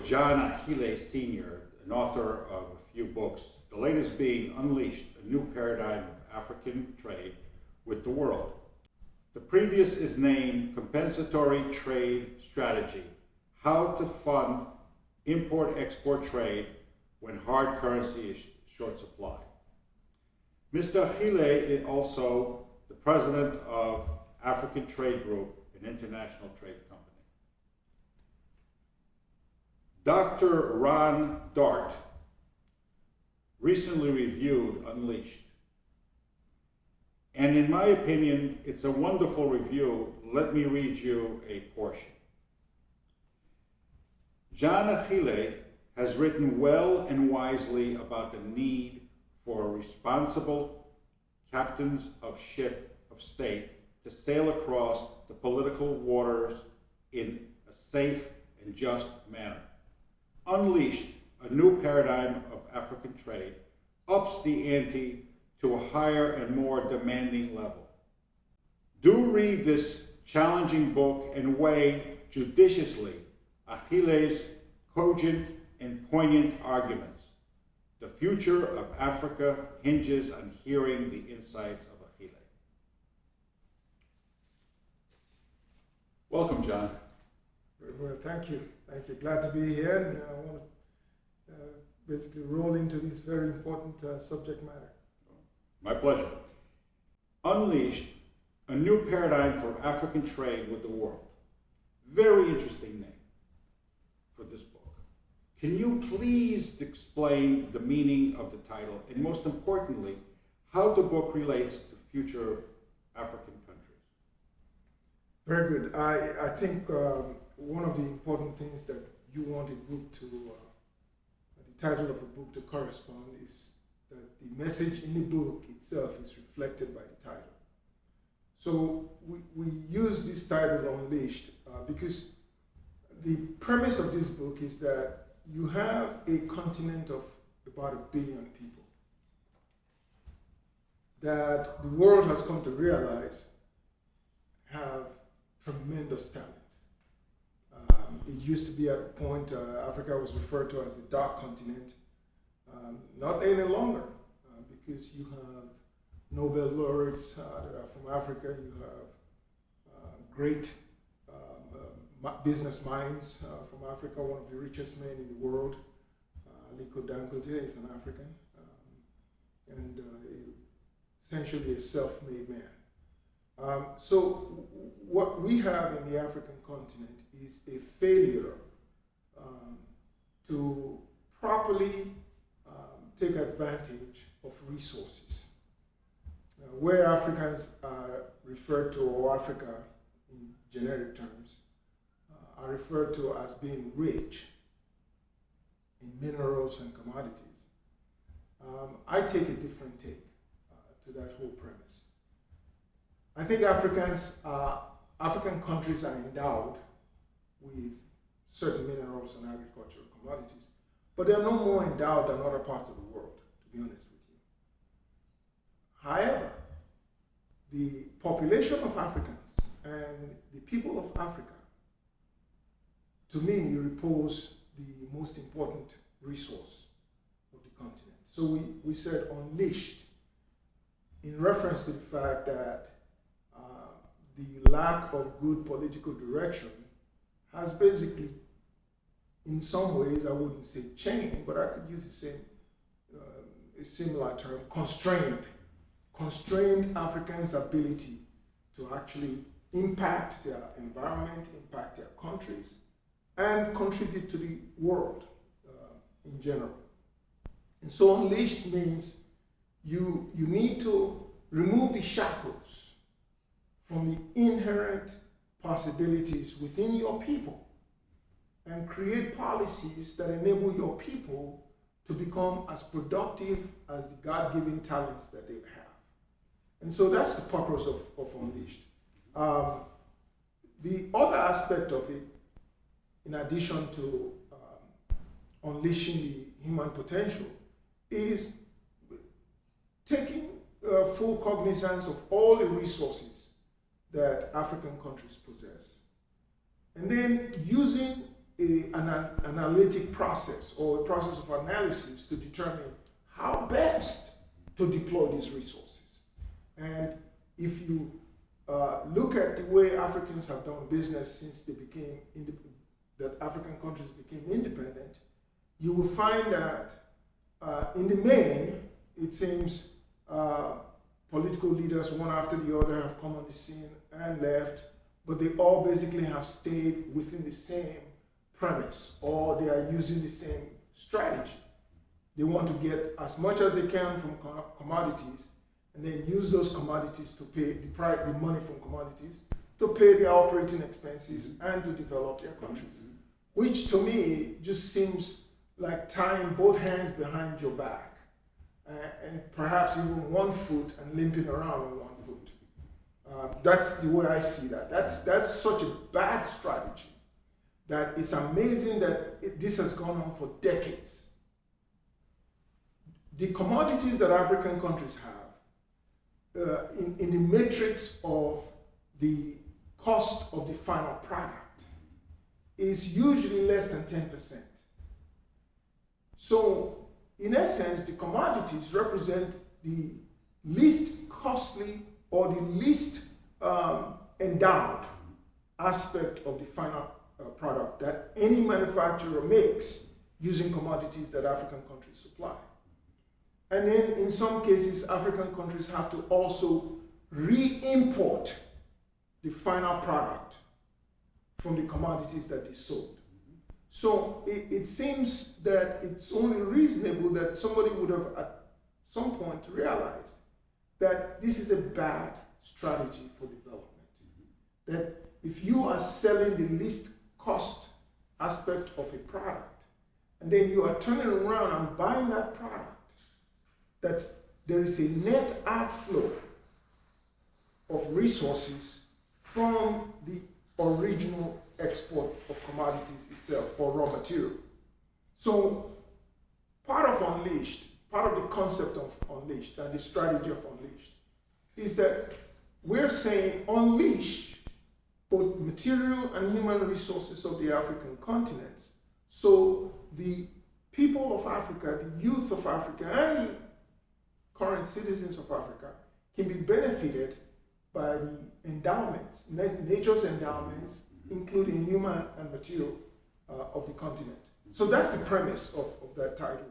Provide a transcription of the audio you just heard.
with John Akhile Sr., an author of a few books, the latest being Unleashed, a New Paradigm of African Trade with the World. The previous is named Compensatory Trade Strategy, How to Fund Import-Export Trade When Hard Currency is Short Supply. Mr. Akhile is also the president of African Trade Group, an international trade company. Dr. Ron Dart recently reviewed Unleashed. And in my opinion, it's a wonderful review. Let me read you a portion. John Akhile has written well and wisely about the need for responsible captains of ship of state to sail across the political waters in a safe and just manner. Unleashed, a new paradigm of African trade, ups the ante to a higher and more demanding level. Do read this challenging book and weigh judiciously Akhile's cogent and poignant arguments. The future of Africa hinges on hearing the insights of Akhile. Welcome, John. Very well, thank you. Thank you. Glad to be here. And I want to basically roll into this very important subject matter. My pleasure. Unleashed, a new paradigm for African trade with the world. Very interesting name for this book. Can you please explain the meaning of the title and most importantly, how the book relates to future African countries? Very good. I think one of the important things that you want a book to, the title of a book to correspond is that the message in the book itself is reflected by the title. So we use this title Unleashed because the premise of this book is that you have a continent of about 1 billion people that the world has come to realize have tremendous talent. It used to be at a point Africa was referred to as the dark continent. Not any longer, because you have Nobel laureates that are from Africa, you have great business minds from Africa. One of the richest men in the world, Aliko Dangote, is an African, and essentially a self-made man. So what we have in the African continent is a failure to properly take advantage of resources. Where Africans are referred to, or Africa in generic terms, are referred to as being rich in minerals and commodities. I take a different take to that whole premise. I think African countries are endowed with certain minerals and agricultural commodities, but they're no more endowed than other parts of the world, to be honest with you. However, the population of Africans and the people of Africa, to me, repose the most important resource of the continent. So we said Unleashed in reference to the fact that the lack of good political direction has basically, in some ways, I wouldn't say chained, but I could use the same, a similar term, constrained Africans' ability to actually impact their environment, impact their countries, and contribute to the world in general. And so Unleashed means you need to remove the shackles from the inherent possibilities within your people and create policies that enable your people to become as productive as the God-given talents that they have. And so that's the purpose of Unleashed. The other aspect of it, in addition to unleashing the human potential, is taking full cognizance of all the resources that African countries possess, and then using an analytic process or a process of analysis to determine how best to deploy these resources. And if you look at the way Africans have done business since they became that African countries became independent, you will find that in the main, it seems political leaders, one after the other, have come on the scene and left, but they all basically have stayed within the same premise, or they are using the same strategy. They want to get as much as they can from commodities, and then use those commodities to pay the money from commodities to pay their operating expenses and to develop their countries, which to me just seems like tying both hands behind your back and perhaps even one foot and limping around on one foot. That's the way I see that. That's such a bad strategy that it's amazing that this has gone on for decades. The commodities that African countries have, in the matrix of the cost of the final product, is usually less than 10%. So, in essence, the commodities represent the least costly or the least endowed aspect of the final product that any manufacturer makes using commodities that African countries supply. And then in some cases, African countries have to also re-import the final product from the commodities that they sold. So it seems that it's only reasonable that somebody would have at some point realized that this is a bad strategy for development. That if you are selling the least cost aspect of a product, and then you are turning around and buying that product, that there is a net outflow of resources from the original export of commodities itself or raw material. So part of Unleashed, part of the concept of Unleashed and the strategy of Unleashed is that we're saying unleash both material and human resources of the African continent so the people of Africa, the youth of Africa, and the current citizens of Africa can be benefited by the endowments, nature's endowments, including human and material of the continent. So that's the premise of that title.